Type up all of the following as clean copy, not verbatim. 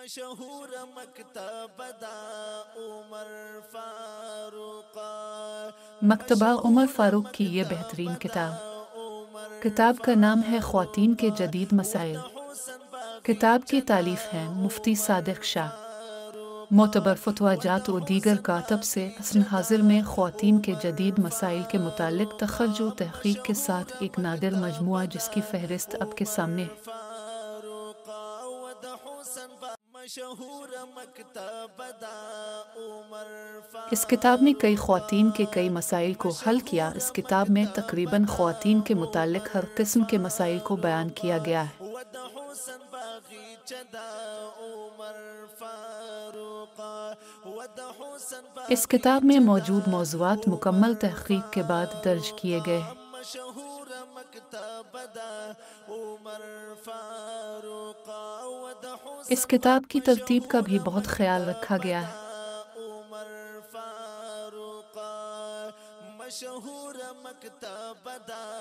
مشہور مکتب دا عمر فاروق، مکتبہ عمر فاروق کی یہ بہترین کتاب کا نام ہے خواتین کے جدید مسائل۔ کتاب کی تالیف ہیں مفتی صادق شاہ۔ معتبر فتویٰ جات و دیگر کاتب سے عصر حاضر میں خواتین کے جدید مسائل کے متعلق تخرج و تحقیق کے ساتھ ایک نادر مجموعہ جس کی فہرست اب کے سامنے ہے۔ اس کتاب نے کئی خواتین کے کئی مسائل کو حل کیا۔ اس کتاب میں تقریباً خواتین کے متعلق ہر قسم کے مسائل کو بیان کیا گیا ہے۔ اس کتاب میں موجود موضوعات مکمل تحقیق کے بعد درج کیے گئے ہیں۔ اس کتاب کی ترتیب کا بھی بہت خیال رکھا گیا ہے۔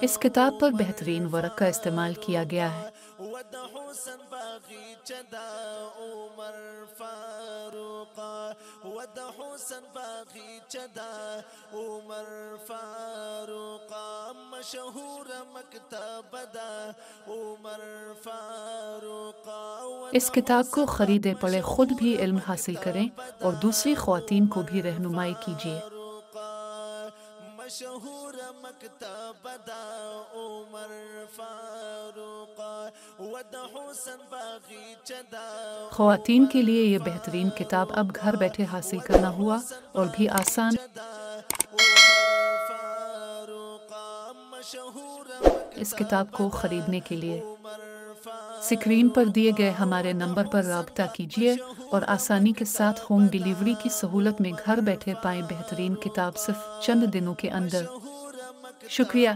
اس کتاب پر بہترین ورق کا استعمال کیا گیا ہے۔ اس کتاب کو خریدے پڑھے خود بھی علم حاصل کریں اور دوسری خواتین کو بھی رہنمائی کیجیے۔ مشہور مکتب دا عمر فاروق، حسن باغیچہ دا۔ خواتین کے لیے یہ بہترین کتاب اب گھر بیٹھے حاصل کرنا ہوا اور بھی آسان۔ اس کتاب کو خریدنے کے لیے اسکرین پر دیے گئے ہمارے نمبر پر رابطہ کیجیے اور آسانی کے ساتھ ہوم ڈیلیوری کی سہولت میں گھر بیٹھے پائیں بہترین کتاب صرف چند دنوں کے اندر۔ شکریہ۔